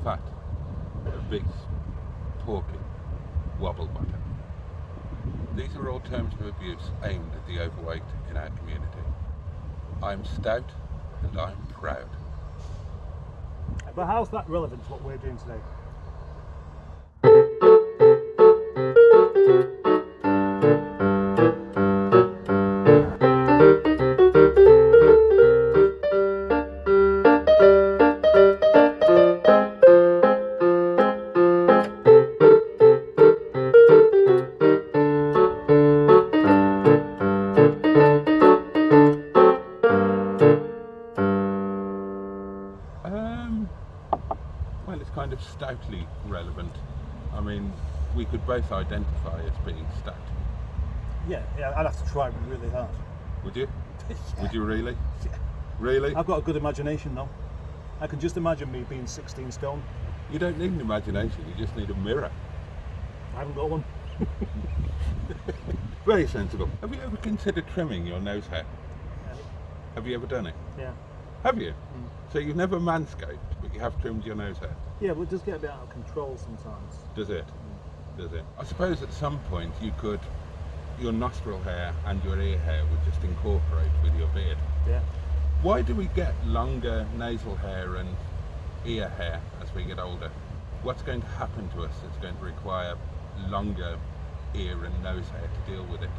fat, obese, porky, wobble bottom. These are all terms of abuse aimed at the overweight in our community. I'm stout and I'm proud. But how's that relevant to what we're doing today? Well, it's kind of stoutly relevant. I mean, we could both identify as being stout. Yeah, I'd have to try really hard. Would you? Yeah. Would you really? Yeah. Really? I've got a good imagination though. I can just imagine me being 16 stone. You don't need an imagination, you just need a mirror. I haven't got one. Very sensible. Have you ever considered trimming your nose hair? Yeah. Have you ever done it? Yeah. Have you? So you've never manscaped, but you have trimmed your nose hair? Yeah, but it does get a bit out of control sometimes. Does it? Does it? I suppose at some point you could, your nostril hair and your ear hair would just incorporate with your beard. Yeah. Why do we get longer nasal hair and ear hair as we get older? What's going to happen to us that's going to require longer ear and nose hair to deal with it?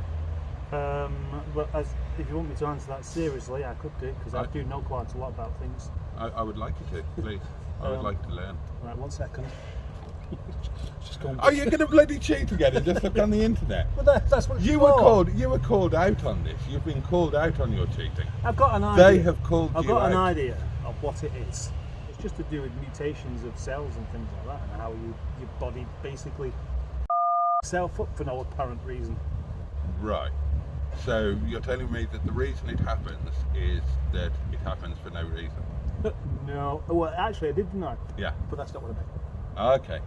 But if you want me to answer that seriously, I could do, because I do know quite a lot about things. I would like you to, please. I would like to learn. Right, 1 second. Just go on. Oh, you're going to bloody cheat again and just look on the internet? Well, that's what You were called out on this. You've been called out on your cheating. I've got an idea. They have called you out. I've got an idea of what it is. It's just to do with mutations of cells and things like that, and how your body basically itself up for no apparent reason. Right. So you're telling me that the reason it happens is that it happens for no reason? No. Well, actually, I did, didn't I? Yeah. But that's not what I meant. Okay.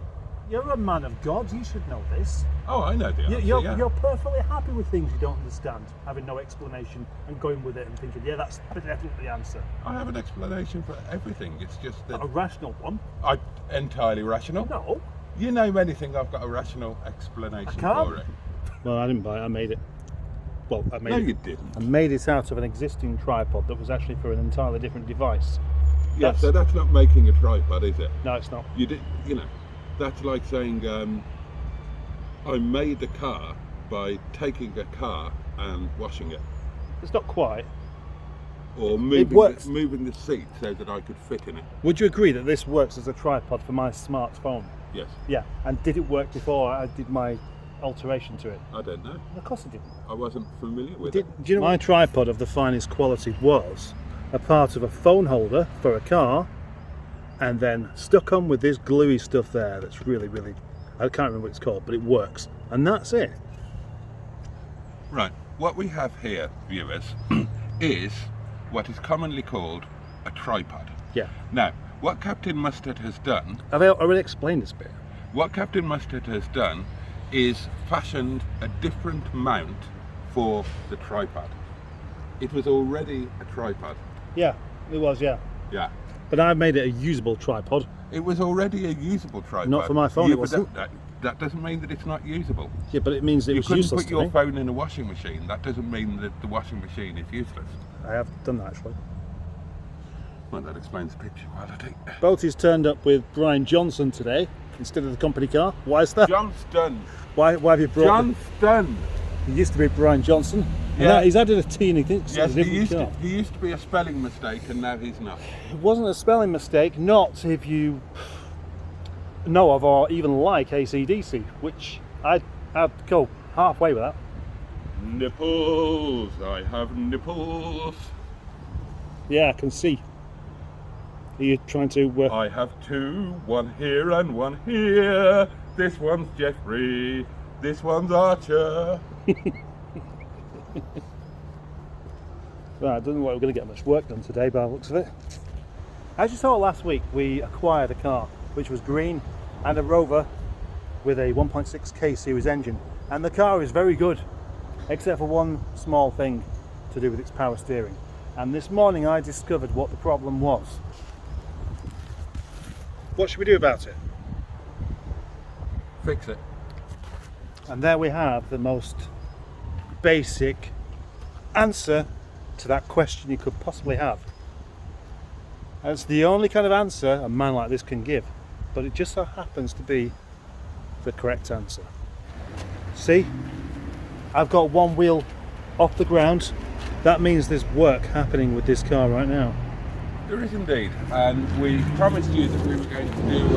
You're a man of God. You should know this. Oh, I know the answer. You're perfectly happy with things you don't understand, having no explanation and going with it and thinking, yeah, that's definitely the answer. I have an explanation for everything. It's just that A rational one. entirely rational. No. You name anything, I've got a rational explanation can't. for it. Well, I didn't buy it. I made it. Well, I made No, it. you didn't. I made it out of an existing tripod that was actually for an entirely different device. Yeah, so that's not making a tripod, is it? No, it's not. You did, you know, that's like saying I made a car by taking a car and washing it, It's not quite. or works. moving the seat so that I could fit in it. Would you agree that this works as a tripod for my smartphone? Yes. Yeah. And did it work before I did my alteration to it? I don't know. Of course it didn't. I wasn't familiar with it. Do you know my tripod of the finest quality was a part of a phone holder for a car, and then stuck on with this gluey stuff there that's really, really, I can't remember what it's called, but it works. And that's it. Right. What we have here, viewers, is what is commonly called a tripod. Yeah. Now, what Captain Mustard has done, Have I already explained this bit? what Captain Mustard has done is fashioned a different mount for the tripod. It was already a tripod. Yeah, it was, yeah. Yeah. But I made it a usable tripod. It was already a usable tripod. Not for my phone, Yeah, it but wasn't. that doesn't mean that it's not usable. Yeah, but it means it You was couldn't useless put to your me. phone in a washing machine. That doesn't mean that the washing machine is useless. I have done that actually. Well, that explains the picture quality. Boaty's turned up with Brian Johnson today instead of the company car. Why is that? Johnston. Why have you brought Johnston. He used to be Brian Johnson. And Yeah. he's added a T and he thinks Yes, it's a different car. he used to be a spelling mistake, and now he's not. It wasn't a spelling mistake, not if you know of or even like AC/DC, which I'd go halfway with that. Nipples, I have nipples. Yeah, I can see. Are you trying to... I have two, one here and one here. This one's Jeffrey, this one's Archer. Right, I don't know what we're going to get much work done today by the looks of it. As you saw last week, we acquired a car which was green and a Rover with a 1.6K series engine, and the car is very good except for one small thing to do with its power steering. And this morning I discovered what the problem was. What should we do about it? Fix it. And there we have the most basic answer to that question you could possibly have. And it's the only kind of answer a man like this can give, but it just so happens to be the correct answer. See, I've got one wheel off the ground. That means there's work happening with this car right now. There is indeed, and we promised you that we were going to do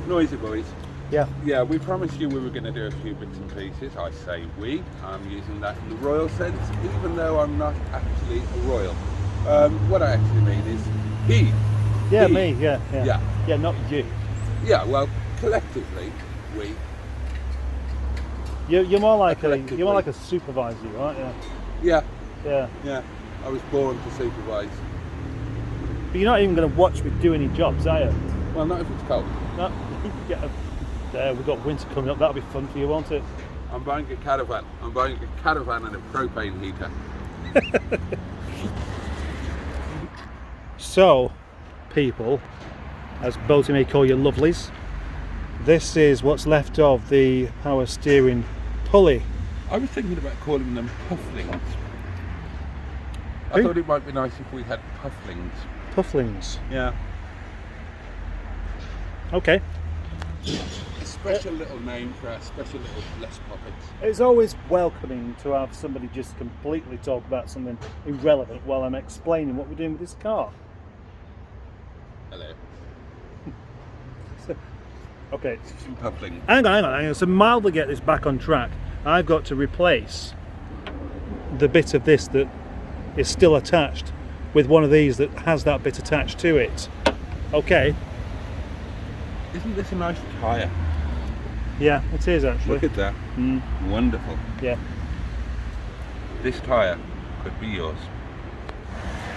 noisy boys. Yeah, we promised you we were going to do a few bits and pieces. I say we, I'm using that in the royal sense, even though I'm not actually a royal. What I actually mean is he. Yeah, he. me, yeah. Yeah, not you. Yeah, well, collectively, we. You're more like a supervisor, right? Yeah. Yeah. Yeah, I was born to supervise. But you're not even going to watch me do any jobs, are you? Well, not if it's cold. No. There, we've got winter coming up. That'll be fun for you, won't it? I'm buying a caravan. I'm buying a caravan and a propane heater. So, people, as Boaty may call you lovelies, this is what's left of the power steering pulley. I was thinking about calling them pufflings. I Who? thought it might be nice if we had pufflings. Pufflings. Yeah. Okay. A special little name for our special little blessed puppets. It's always welcoming to have somebody just completely talk about something irrelevant while I'm explaining what we're doing with this car. Hello. Okay. Pufflings. Hang on. So mildly get this back on track. I've got to replace the bit of this that is still attached with one of these that has that bit attached to it. Okay. Isn't this a nice tyre? Yeah, it is actually. Look at that. Wonderful. Yeah. This tyre could be yours.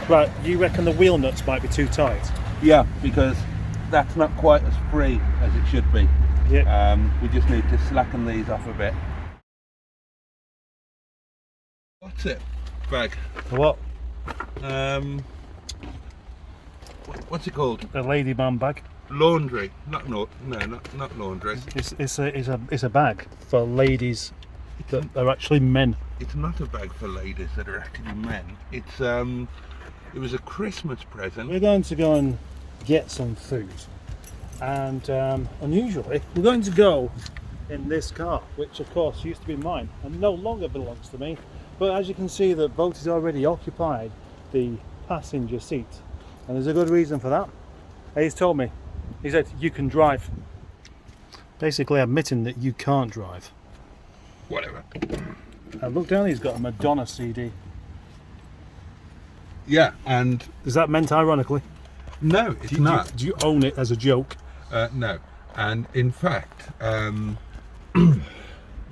Right, you reckon the wheel nuts might be too tight? Yeah, because that's not quite as free as it should be. Yeah. We just need to slacken these off a bit. What's it? Bag. What? What's it called? A lady man bag. Laundry. Not laundry. It's a bag for ladies that are actually men. It's not a bag for ladies that are actually men. It's it was a Christmas present. We're going to go and get some food, and unusually we're going to go in this car, which of course used to be mine and no longer belongs to me. But as you can see, that Boaty's already occupied the passenger seat, and there's a good reason for that. He's told me. He said you can drive. Basically admitting that you can't drive. Whatever. Look down, he's got a Madonna CD. Yeah, and Is that meant ironically? no, it's not. Do you own it as a joke? No, and in fact,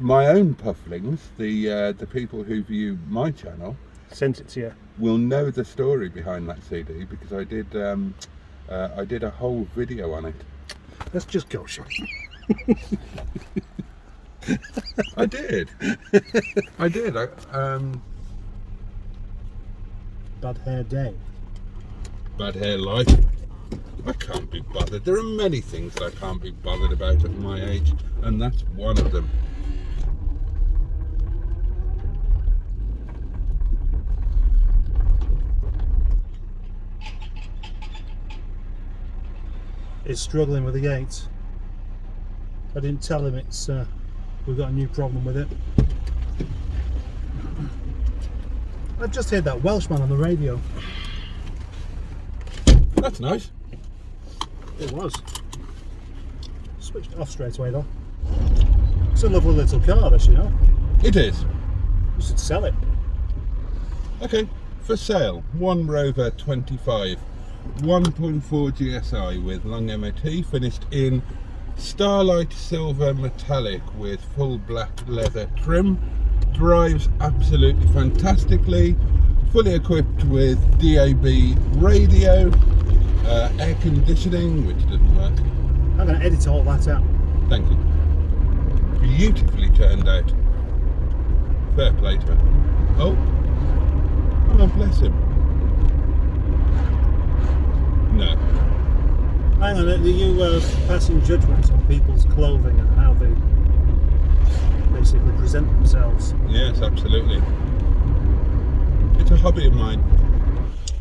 my own pufflings, the people who view my channel, Sent it to you. will know the story behind that CD because I did a whole video on it. Let's just go, shall we? I did. Bad hair day. Bad hair life. I can't be bothered. There are many things that I can't be bothered about at my age, and that's one of them. Is struggling with the gates. I didn't tell him it's we've got a new problem with it. I've just heard that Welshman on the radio. That's nice. It was. Switched it off straight away though. It's a lovely little car, this, you know. It is. You should sell it. Okay, for sale, one Rover 25, 1.4 GSI with long MOT, finished in Starlight Silver Metallic with full black leather trim. Drives absolutely fantastically, fully equipped with DAB radio, air conditioning, which doesn't work. I'm going to edit all that out. Thank you. Beautifully turned out. Fair play to her. Oh, bless him. Hang on, are you passing judgment on people's clothing and how they basically present themselves? Yes, absolutely. It's a hobby of mine.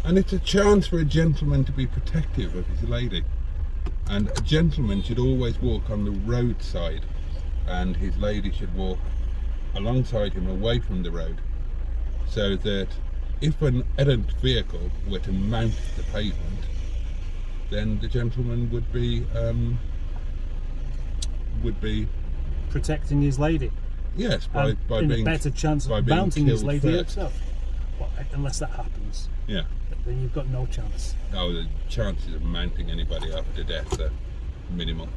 And it's a chance for a gentleman to be protective of his lady. And a gentleman should always walk on the roadside, and his lady should walk alongside him away from the road, so that if an errant vehicle were to mount the pavement, then the gentleman would be protecting his lady. Yes, by being a better chance by of being mounting his killed lady first. himself. Well, unless that happens, Yeah. then you've got no chance. Oh, the chances of mounting anybody after death are minimal.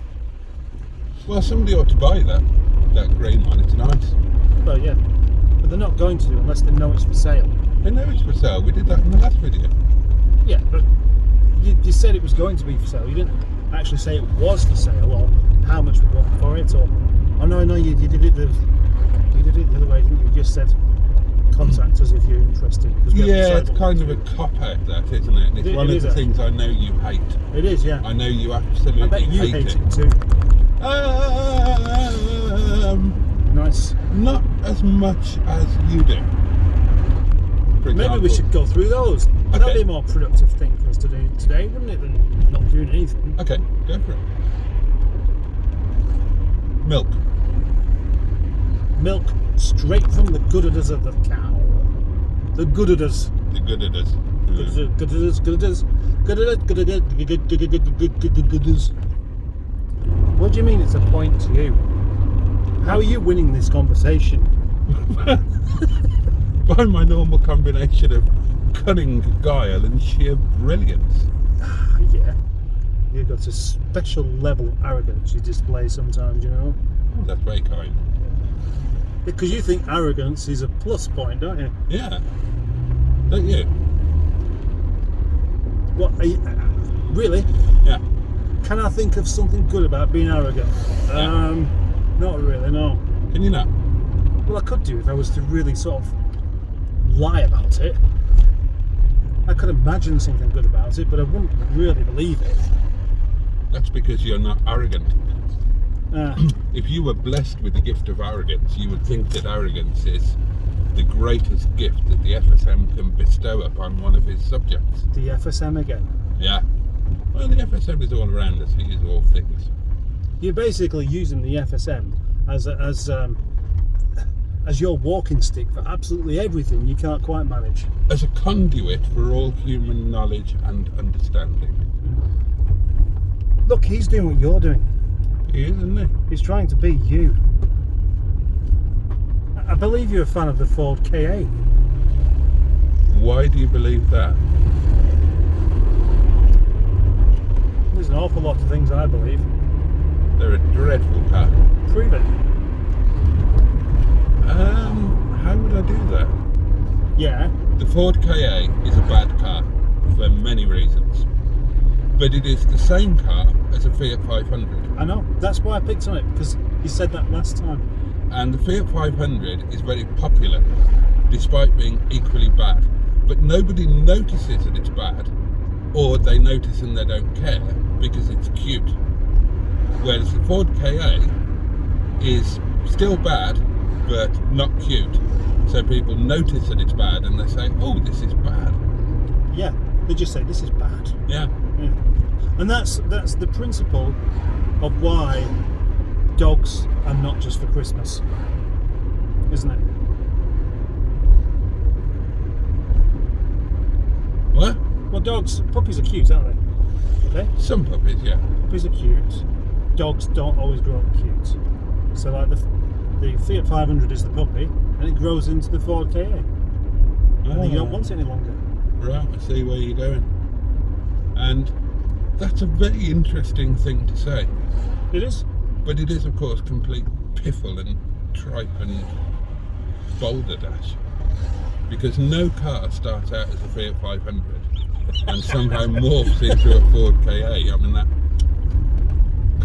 Well, somebody ought to buy that green one. It's nice. Well, yeah, but they're not going to unless they know it's for sale. I know it's for sale. We did that in the last video. Yeah, but you said it was going to be for sale. You didn't actually say it was for sale or how much we got for it. Or oh no, you did it the other way, didn't you? You just said contact us if you're interested. Yeah, it's kind of a cop-out, that, isn't it? And it's one of the things I know you hate. It is, yeah. I know you absolutely I bet you hate it too. Nice. Not as much as you do. For Maybe example, we should go through those. Okay. That'd be a more productive thing for us to do today, wouldn't it, than not doing anything? Okay, go for it. Milk. Milk straight from the good udders of the cow. The good udders. The good it is. Good udders. What do you mean it's a point to you? How are you winning this conversation? By my normal combination of cunning, guile and sheer brilliance. Yeah. You've got a special level of arrogance you display sometimes, you know? Oh, that's very kind. Because you think arrogance is a plus point, don't you? Yeah. Don't you? What are you, really? Yeah. Can I think of something good about being arrogant? Yeah. Not really, no. Can you not? Well, I could do if I was to really sort of lie about it. I could imagine something good about it, but I wouldn't really believe it. That's because you're not arrogant. Ah. If you were blessed with the gift of arrogance, you would think that arrogance is the greatest gift that the FSM can bestow upon one of his subjects. The FSM again. Yeah. Well, the FSM is all around us. He is all things. You're basically using the FSM as your walking stick for absolutely everything you can't quite manage. As a conduit for all human knowledge and understanding. Look, he's doing what you're doing. He is, isn't he? He's trying to be you. I believe you're a fan of the Ford KA. Why do you believe that? There's an awful lot of things I believe. They're a dreadful car. Prove it. How would I do that? Yeah. The Ford KA is a bad car for many reasons. But it is the same car as a Fiat 500. I know. That's why I picked on it, because you said that last time. And the Fiat 500 is very popular, despite being equally bad. But nobody notices that it's bad, or they notice and they don't care because it's cute. Whereas the Ford KA is still bad, but not cute. So people notice that it's bad and they say, oh, this is bad. Yeah. They just say, this is bad. Yeah. Yeah. And that's the principle of why dogs are not just for Christmas, isn't it? What? Well, puppies are cute, aren't they? Okay? Some puppies, yeah. Puppies are cute. Dogs don't always grow up cute. So like the Fiat 500 is the puppy, and it grows into the Ford KA. And then you don't want it any longer. Right, I see where you're going. And that's a very interesting thing to say. It is. But it is, of course, complete piffle and tripe and balderdash. Because no car starts out as a Fiat 500 and somehow morphs into a Ford KA. I mean, that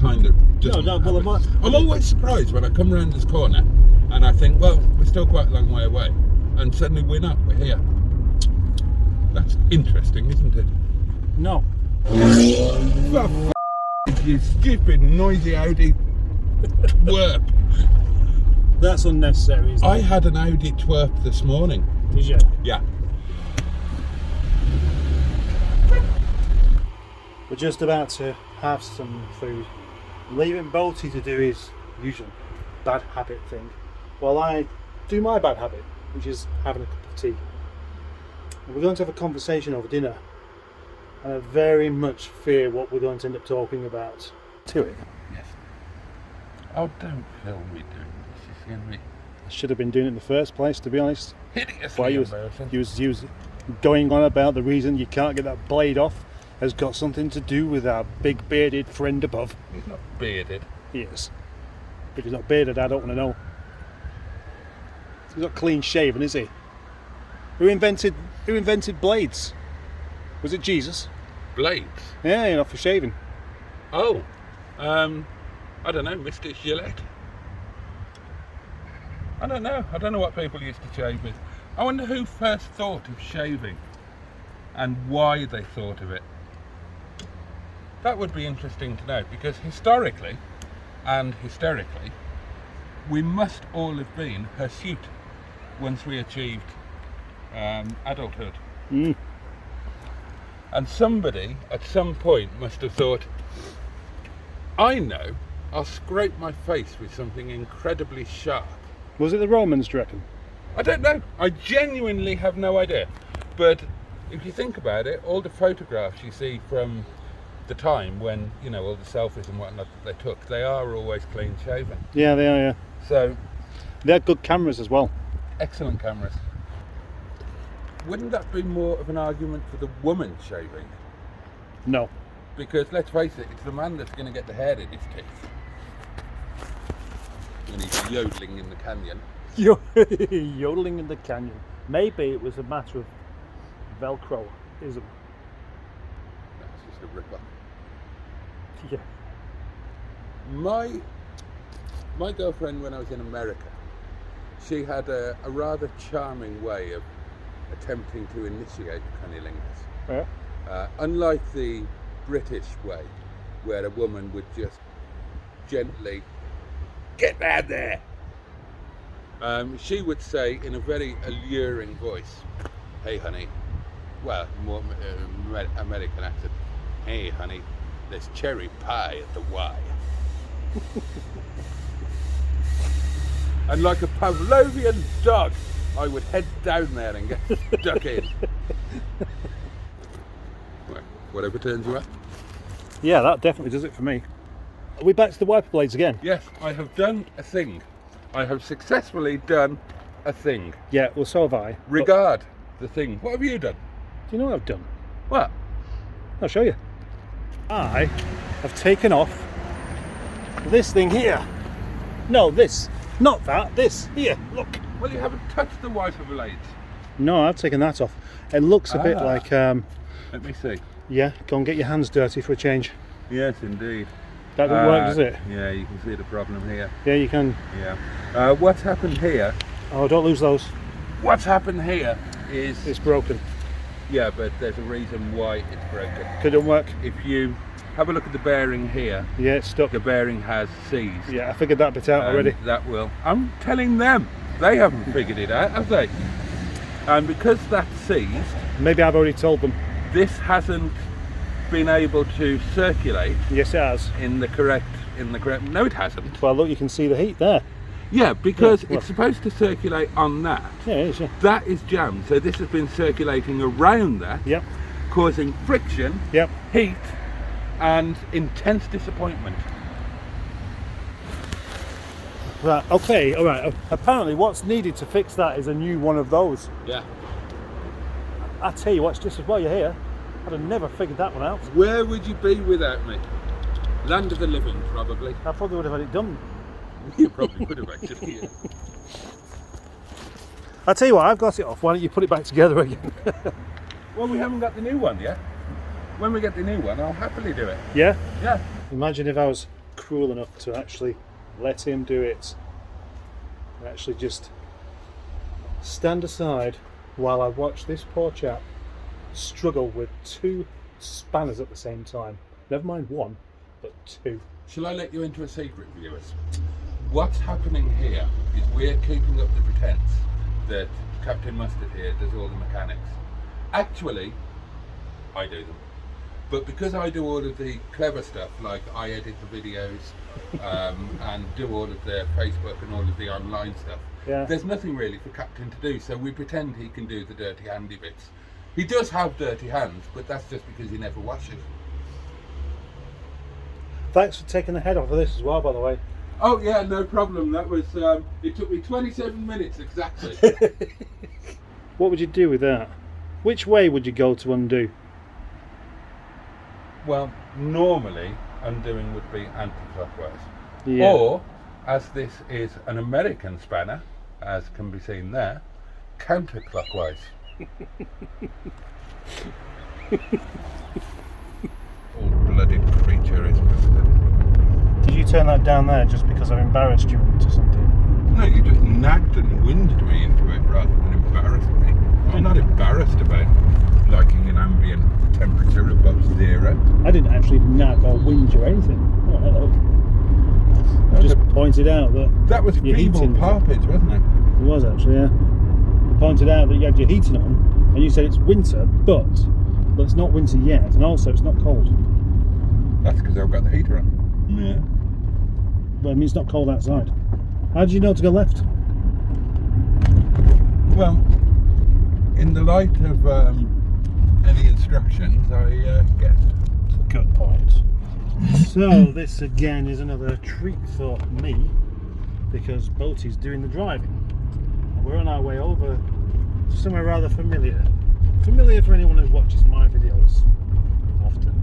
kind of doesn't happen. I'm always surprised when I come around this corner and I think, well, we're still quite a long way away. And suddenly we're not, we're here. That's interesting, isn't it? No. For You stupid, noisy Audi twerp. That's unnecessary, isn't it? I had an Audi twerp this morning. Did you? Yeah. We're just about to have some food. Leaving Boaty to do his usual bad habit thing, while I do my bad habit, which is having a cup of tea. And we're going to have a conversation over dinner, and I very much fear what we're going to end up talking about. To it. Yes. Oh, don't film me doing this. It's going to be I should have been doing it in the first place, to be honest. hideously Why you embarrassing. was going on about the reason you can't get that blade off has got something to do with our big bearded friend above. He's not bearded. He is. If he's not bearded, I don't want to know. He's not clean shaven, is he? Who invented blades? Was it Jesus? Blades? Yeah, you know, for shaving. Oh. I don't know, Mr. Gillette? I don't know what people used to shave with. I wonder who first thought of shaving and why they thought of it. That would be interesting to know, because historically and hysterically we must all have been hirsute once we achieved adulthood. Mm. And somebody at some point must have thought, I know, I'll scrape my face with something incredibly sharp. Was it the Romans, do you reckon? I don't know. I genuinely have no idea. But if you think about it, all the photographs you see from the time when, you know, all the selfies and whatnot that they took, they are always clean shaven. Yeah, they are, yeah. So, They're good cameras as well. excellent cameras. Wouldn't that be more of an argument for the woman shaving? No. Because let's face it, it's the man that's going to get the hair in his teeth when he's yodeling in the canyon. Yodeling in the canyon. Maybe it was a matter of Velcro-ism. That's just a rip-off. Yeah. My girlfriend, when I was in America, she had a rather charming way of attempting to initiate cunnilingus. Yeah. Unlike the British way, where a woman would just gently get out there, she would say in a very alluring voice, "Hey honey," well, more American accent, "Hey honey, there's cherry pie at the Y." And like a Pavlovian dog, I would head down there and get stuck in. Well, whatever turns you up. Yeah, that definitely does it for me. Are we back to the wiper blades again? Yes, I have done a thing. I have successfully done a thing. Yeah, well, so have I. Regard the thing. What have you done? Do you know what I've done? What? I'll show you. I have taken off this thing here. No, this. Not that. This. Here, look. Well, you haven't touched the wiper blades. No, I've taken that off. It looks a bit like... Let me see. yeah, go and get your hands dirty for a change. Yes, indeed. That doesn't work, does it? Yeah, you can see the problem here. Yeah, you can. Yeah. What's happened here? Oh, don't lose those. What's happened here is... It's broken. Yeah, but there's a reason why it's broken. Could it work? If you have a look at the bearing here, Yeah, it's stuck. the bearing has seized. Yeah, I figured that bit out already. That will. I'm telling them. They haven't figured it out, have they? And because that's seized, Maybe I've already told them. this hasn't been able to circulate Yes, it has. in the correct. No, it hasn't. Well, look, you can see the heat there. Yeah, because Yeah, well. it's supposed to circulate on that. Yeah, it is, yeah. That is jammed. So this has been circulating around that, Yep, causing friction, yep. heat, and intense disappointment. Right, okay, all right. Apparently what's needed to fix that is a new one of those. Yeah. I tell you what's just as well you're here. I'd have never figured that one out. Where would you be without me? Land of the living, probably. I probably would have had it done. You probably would have actually. Yeah. I tell you what, I've got it off. Why don't you put it back together again? Well, we haven't got the new one yet. When we get the new one, I'll happily do it. Yeah? Yeah. Imagine if I was cruel enough to actually let him do it. And actually just stand aside while I watch this poor chap struggle with two spanners at the same time. Never mind one, but 2. Shall I let you into a secret, viewers? What's happening here is we're keeping up the pretense that Captain Mustard here does all the mechanics. Actually, I do them. But because I do all of the clever stuff, like I edit the videos and do all of the Facebook and all of the online stuff, there's nothing really for Captain to do, so we pretend he can do the dirty handy bits. He does have dirty hands, but that's just because he never washes. Thanks for taking the head off of this as well, by the way. Oh yeah, no problem. That was, it took me 27 minutes exactly. What would you do with that? Which way would you go to undo? Well, normally undoing would be anti-clockwise. Yeah. Or, as this is an American spanner, as can be seen there, counterclockwise. All-blooded creature is Mustard. Did you turn that down there just because I've embarrassed you into something? No, you just nagged and whinged me into it rather than embarrassed me. I'm not embarrassed about liking an ambient temperature above 0. I didn't actually nag or whinge or anything. Oh, hello. I just pointed out that was your feeble heating parpage, wasn't it? It was actually, yeah. I pointed out that you had your heating on, and you said it's winter, but it's not winter yet, and also it's not cold. That's because I've got the heater on. Yeah. Well, I mean, it's not cold outside. How did you know to go left? Well, in the light of any instructions, I guessed. Good point. So this again is another treat for me because Boaty's doing the driving. We're on our way over to somewhere rather familiar. Familiar for anyone who watches my videos often.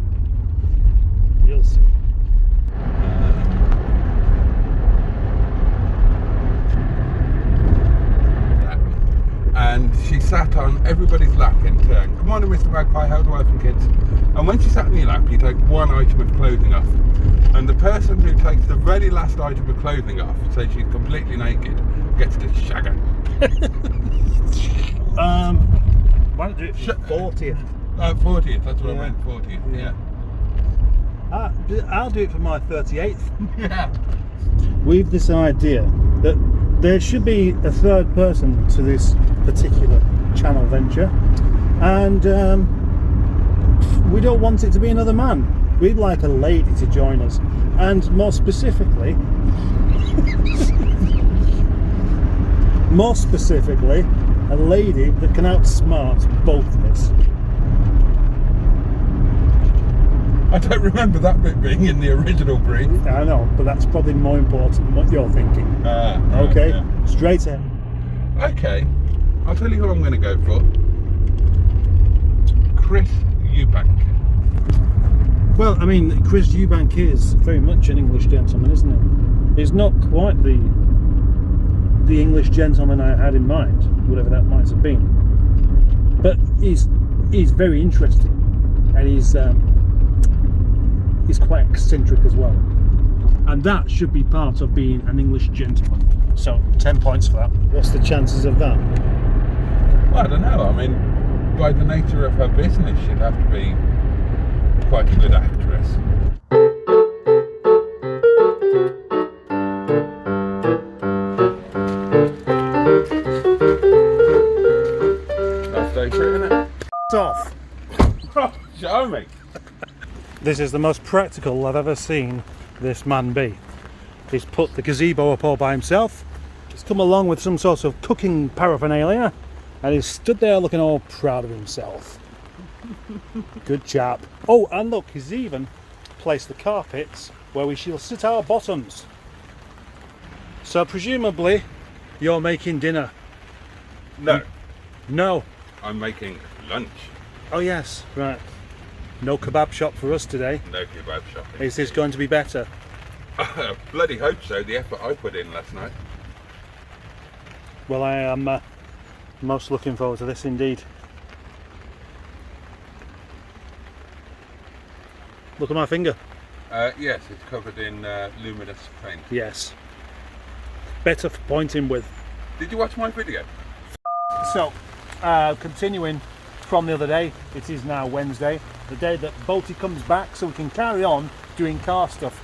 You'll see. And she sat on everybody's lap in turn. Good morning, Mr. Magpie, how do I and kids? And when she sat on your lap, you take one item of clothing off. And the person who takes the very last item of clothing off, so she's completely naked, gets to shag her. Why don't you do it for 40th? 40th, that's what I meant, 40th, yeah. I'll do it for my 38th. Yeah. We've this idea that there should be a third person to this particular channel venture, and we don't want it to be another man. We'd like a lady to join us, and more specifically, a lady that can outsmart both of us. I don't remember that bit being in the original brief. I know, but that's probably more important than what you're thinking. Okay, yeah. Straight in. Okay, I'll tell you who I'm going to go for. Chris Eubank. Well, I mean, Chris Eubank is very much an English gentleman, isn't he? He's not quite the English gentleman I had in mind, whatever that might have been. But he's very interesting, and he's quite eccentric as well. And that should be part of being an English gentleman. So 10 points for that. What's the chances of that? Well, I don't know. I mean, by the nature of her business, she'd have to be quite a good actress. That's day for it, isn't it? It's off. Show me. This is the most practical I've ever seen this man be. He's put the gazebo up all by himself. He's come along with some sort of cooking paraphernalia, and he's stood there looking all proud of himself. Good chap. Oh, and look, he's even placed the carpets where we shall sit our bottoms. So presumably you're making dinner. No, No. I'm making lunch. Oh yes, right. No kebab shop for us today. No kebab shopping. Is this going to be better? Bloody hope so, the effort I put in last night. Well, I am most looking forward to this indeed. Look at my finger. Yes, it's covered in luminous paint. Yes. Better for pointing with. Did you watch my video? So, continuing from the other day, it is now Wednesday. the day that Boaty comes back, so we can carry on doing car stuff.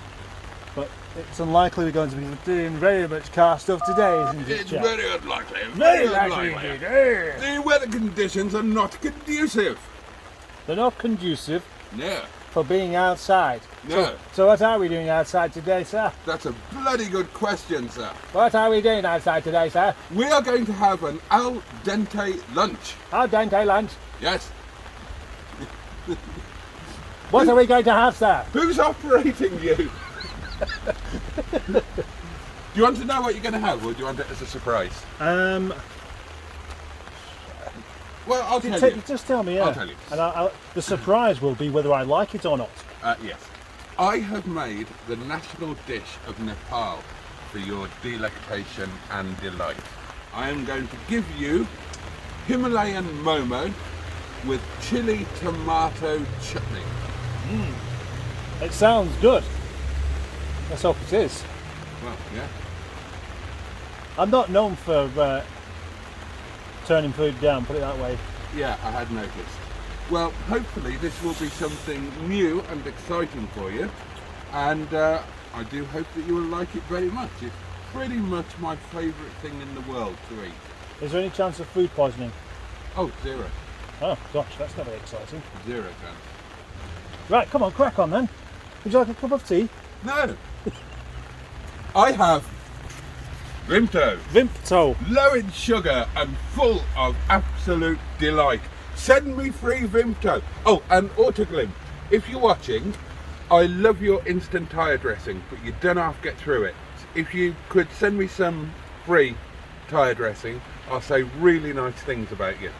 But it's unlikely we're going to be doing very much car stuff today, isn't it? It's very unlikely. Very likely indeed. The weather conditions are not conducive. They're not conducive No. for being outside. No. So what are we doing outside today, sir? That's a bloody good question, sir. What are we doing outside today, sir? We are going to have an al dente lunch. Al dente lunch. Yes. What are we going to have, sir? Who's operating you? Do you want to know what you're going to have, or do you want it as a surprise? Well, I'll tell you. Just tell me, yeah. I'll tell you. And the surprise will be whether I like it or not. Yes. I have made the national dish of Nepal for your delectation and delight. I am going to give you Himalayan momo with chili tomato chutney. It sounds good. Let's hope it is. Well, yeah. I'm not known for turning food down, put it that way. Yeah, I had noticed. Well, hopefully this will be something new and exciting for you, and I do hope that you will like it very much. It's pretty much my favourite thing in the world to eat. Is there any chance of food poisoning? Oh, zero. Oh gosh, that's not very exciting. 0 chance. Right, come on, crack on then. Would you like a cup of tea? No! I have Vimto. Vimto. Low in sugar and full of absolute delight. Send me free Vimto. Oh, and Autoglim, if you're watching, I love your instant tyre dressing, but you don't have to get through it. If you could send me some free tyre dressing, I'll say really nice things about you.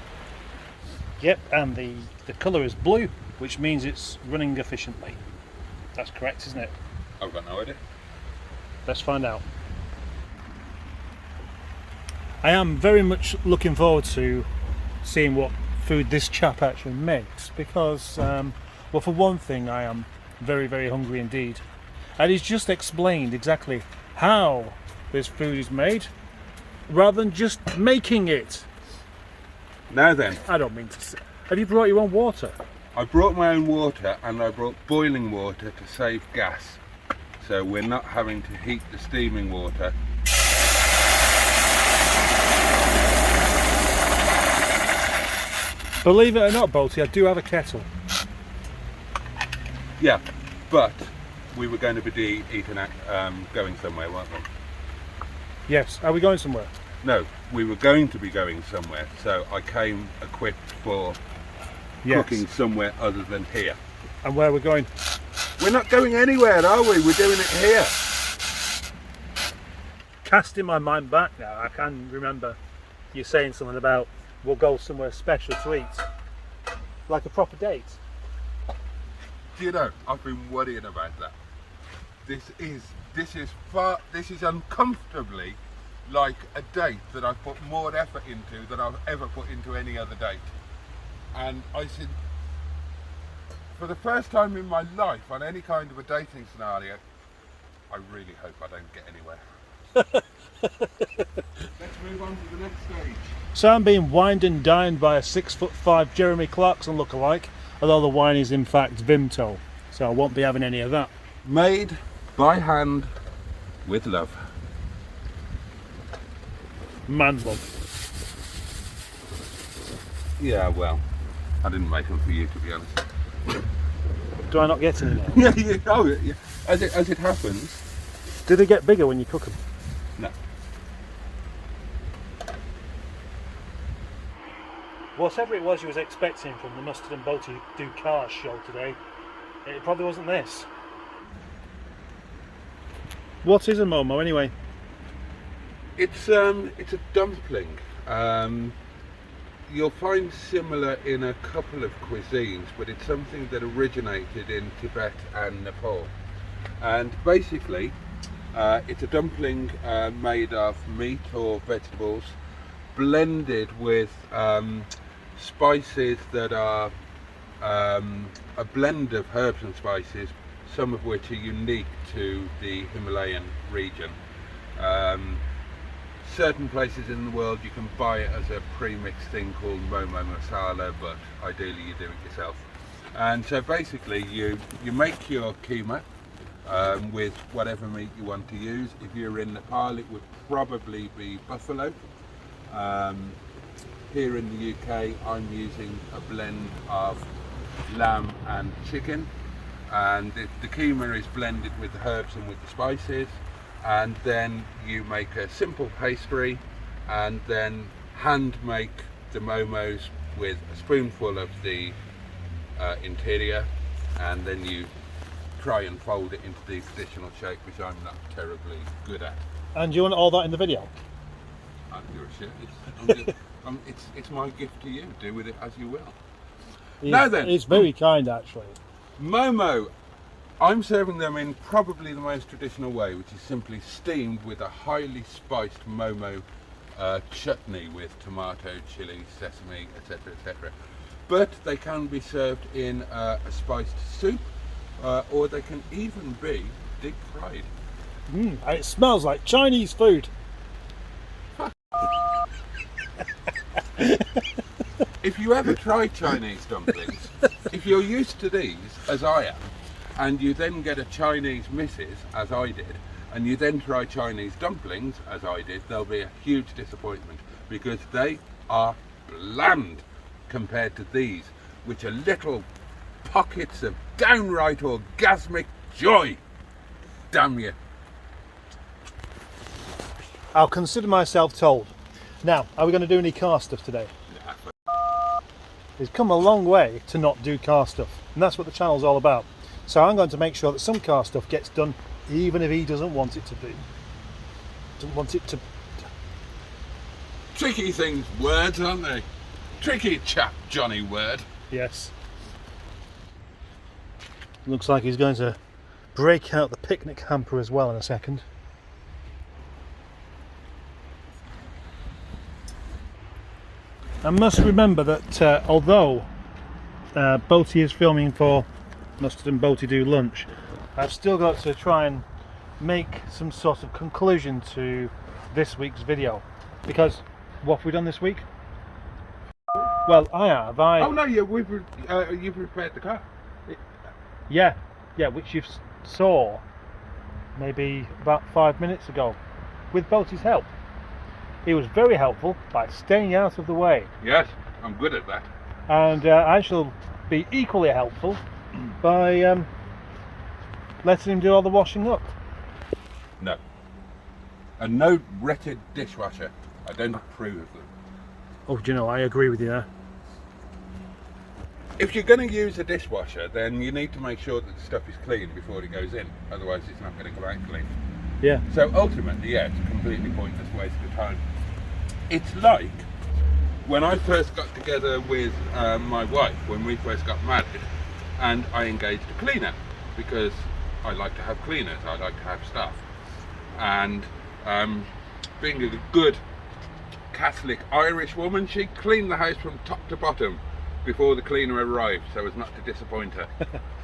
Yep, and the colour is blue, which means it's running efficiently. That's correct, isn't it? I've got no idea. Let's find out. I am very much looking forward to seeing what food this chap actually makes, because, well, for one thing, I am very, very hungry indeed. And he's just explained exactly how this food is made, rather than just making it. Now then, I don't mean to say. Have you brought your own water? I brought my own water, and I brought boiling water to save gas. So we're not having to heat the steaming water. Believe it or not, Boaty, I do have a kettle. Yeah, but we were going to be going somewhere, weren't we? Yes. Are we going somewhere? No, we were going to be going somewhere, so I came equipped for cooking somewhere other than here. And where are we going? We're not going anywhere, are we? We're doing it here. Casting my mind back now, I can remember you saying something about we'll go somewhere special to eat. Like a proper date. Do you know, I've been worrying about that. This is uncomfortably like a date that I've put more effort into than I've ever put into any other date. And I said, for the first time in my life on any kind of a dating scenario, I really hope I don't get anywhere. Let's move on to the next stage. So I'm being wined and dined by a 6'5" Jeremy Clarkson lookalike, although the wine is in fact Vimto, so I won't be having any of that. Made by hand with love. Man love. Yeah, well, I didn't make them for you, to be honest. Do I not get any more? Yeah. Oh, yeah. As it happens. Do they get bigger when you cook them? No. Whatever it was you was expecting from the Mustard and Boaty Do Cars show today, it probably wasn't this. What is a momo anyway? It's a dumpling. You'll find similar in a couple of cuisines, but it's something that originated in Tibet and Nepal. And basically, it's a dumpling made of meat or vegetables, blended with spices that are a blend of herbs and spices, some of which are unique to the Himalayan region. Certain places in the world you can buy it as a pre-mixed thing called momo masala, but ideally you do it yourself. And so basically you make your keema with whatever meat you want to use. If you're in Nepal, it would probably be buffalo. Here in the UK, I'm using a blend of lamb and chicken, and the keema is blended with the herbs and with the spices, and then you make a simple pastry and then hand make the momos with a spoonful of the interior, and then you try and fold it into the traditional shape, which I'm not terribly good at. And you want all that in the video? You're a shit. It's my gift to you. Do with it as you will. Now then, it's very kind actually. Momo, I'm serving them in probably the most traditional way, which is simply steamed with a highly spiced Momo chutney with tomato, chili, sesame, etc., etc. But they can be served in a spiced soup, or they can even be deep fried. It smells like Chinese food. If you ever try Chinese dumplings, if you're used to these, as I am, and you then get a Chinese missus, as I did, and you then try Chinese dumplings, as I did, they'll be a huge disappointment, because they are bland compared to these, which are little pockets of downright orgasmic joy. Damn you. I'll consider myself told. Now, are we going to do any car stuff today? It's come a long way to not do car stuff, and that's what the channel's all about. So I'm going to make sure that some car stuff gets done, even if he doesn't want it to be. Doesn't want it to. Tricky things, words, aren't they? Tricky chap, Johnny Word. Yes. Looks like he's going to break out the picnic hamper as well in a second. I must remember that although Boaty is filming for Mustard and Boaty Do Lunch, I've still got to try and make some sort of conclusion to this week's video. Because what have we done this week? Well, I have. Oh no, you prepared the car. Yeah, which you saw maybe about 5 minutes ago with Boaty's help. He was very helpful by staying out of the way. Yes, I'm good at that. And I shall be equally helpful by letting him do all the washing up. No. And no wretched dishwasher. I don't approve of them. Oh, do you know, I agree with you there. If you're going to use a dishwasher, then you need to make sure that the stuff is clean before it goes in. Otherwise, it's not going to come out clean. Yeah. So ultimately, yeah, it's a completely pointless waste of time. It's like when I first got together with my wife, when we first got married, and I engaged a cleaner, because I like to have cleaners, I like to have staff. And being a good Catholic Irish woman, she cleaned the house from top to bottom before the cleaner arrived, so as not to disappoint her.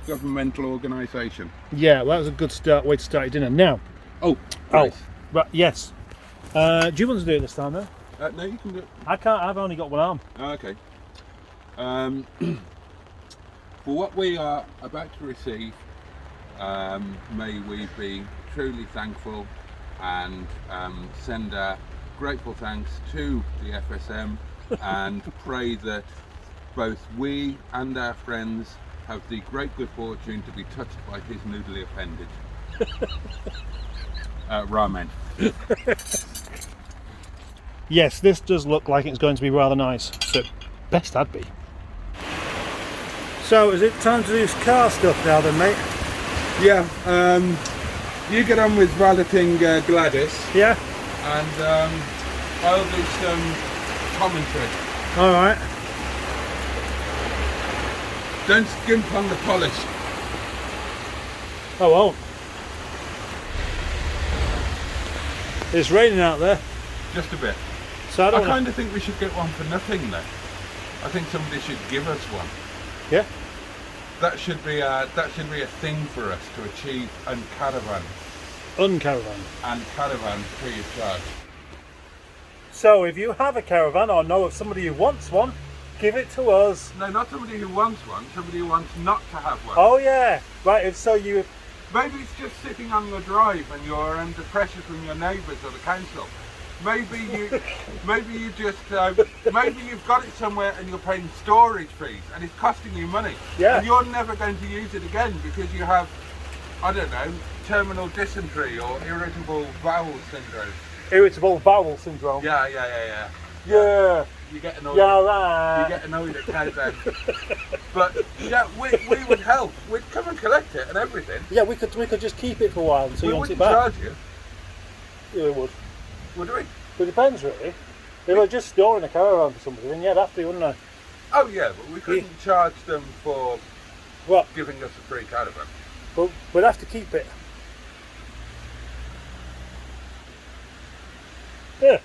Governmental organisation. Yeah, well, that was a good way to start your dinner. Now. Oh, right. Right, yes. Do you want to do it this time, though? No, you can do it. I can't. I've only got one arm. Oh, okay. For what we are about to receive, may we be truly thankful and send our grateful thanks to the FSM and pray that both we and our friends have the great good fortune to be touched by his noodly appendage. Ramen. Yes, this does look like it's going to be rather nice, so best I'd be. So, is it time to do car stuff now then, mate? Yeah, you get on with valeting Gladys. Yeah? And I'll do some commentary. Alright. Don't skimp on the polish. I won't. It's raining out there. Just a bit. So I kind of think we should get one for nothing then. I think somebody should give us one. Yeah? That should be a thing for us to achieve and caravan. Uncaravan. And caravan free of charge. So if you have a caravan or know of somebody who wants one, Give it to us. No, not somebody who wants one, somebody who wants not to have one. Oh yeah, right. And so you. Maybe it's just sitting on the drive and you're under pressure from your neighbours or the council. Maybe you just, maybe you've got it somewhere and you're paying storage fees and it's costing you money. Yeah. And you're never going to use it again because you have, I don't know, terminal dysentery or irritable bowel syndrome. Irritable bowel syndrome. Yeah. Yeah. You get annoyed. Yeah, right. You get annoyed at caravan. But yeah, we would help. We'd come and collect it and everything. Yeah, we could just keep it for a while until We you want it wouldn't back. charge you, Yeah, we would. would we? But it depends really. If we're just storing a caravan for somebody, then yeah, I'd have to, wouldn't I? Oh yeah, but we couldn't charge them for What? giving us a free caravan. But we'd have to keep it. Yeah.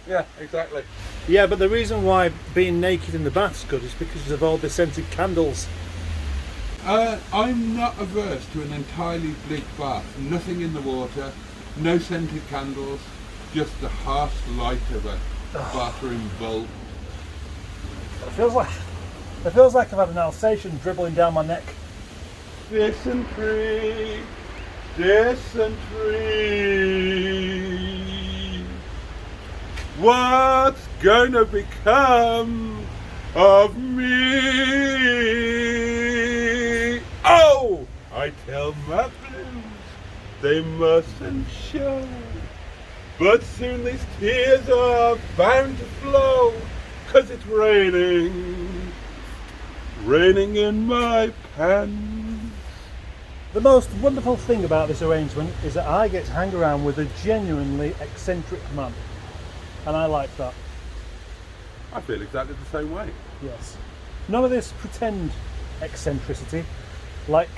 Yeah, exactly. Yeah, but the reason why being naked in the bath's good is because of all the scented candles. I'm not averse to an entirely bleak bath. Nothing in the water, no scented candles, just the harsh light of a bathroom bulb. It feels like I've had an Alsatian dribbling down my neck. Dysentery, dysentery. What's gonna become of me? Oh, I tell my blues they mustn't show, but soon these tears are bound to flow, 'cause it's raining in my pants. The most wonderful thing about this arrangement is that I get to hang around with a genuinely eccentric man. And I like that. I feel exactly the same way. Yes. None of this pretend eccentricity, like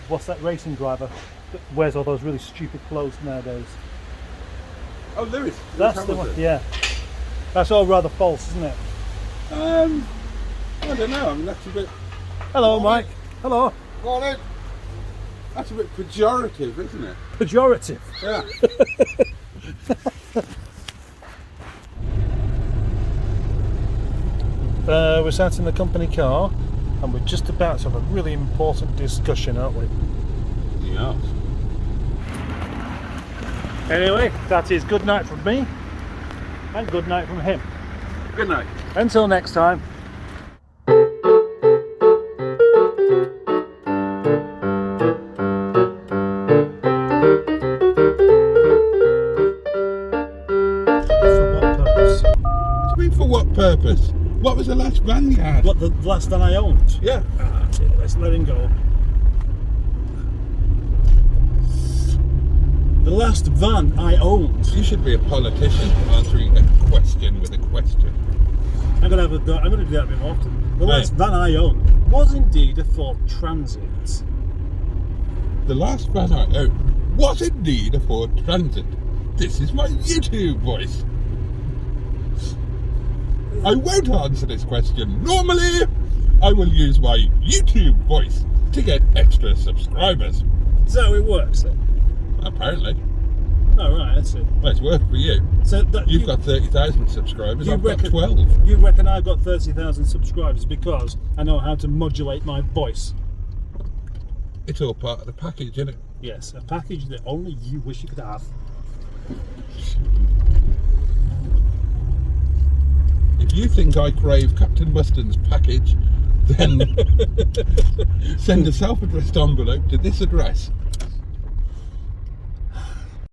what's that racing driver that wears all those really stupid clothes nowadays? Oh, Lewis That's the one. Hamilton. Yeah. That's all rather false, isn't it? I don't know. I mean, that's a bit. Hello, Mike. Hello. Morning. That's a bit pejorative, isn't it? Pejorative. Yeah. We're sat in the company car, and we're just about to have a really important discussion, aren't we? Yeah. Anyway, that is good night from me, and good night from him. Good night. Until next time. For what purpose? What was the last van you had? What, the last van I owned? Yeah. Let's let him go. The last van I owned. You should be a politician answering a question with a question. I'm gonna do that a bit more often. The Right. last van I owned was indeed a Ford Transit. The last van I owned was indeed a Ford Transit. This is my YouTube voice. I won't answer this question. Normally, I will use my YouTube voice to get extra subscribers. Is that how it works then? Apparently. Oh right, that's it. Well, it's worked for you. So that, You've got 30,000 subscribers, you I've got reckon- 12. You reckon I've got 30,000 subscribers because I know how to modulate my voice? It's all part of the package, isn't it? Yes, a package that only you wish you could have. If you think I crave Captain Mustard's package, then send a self-addressed envelope to this address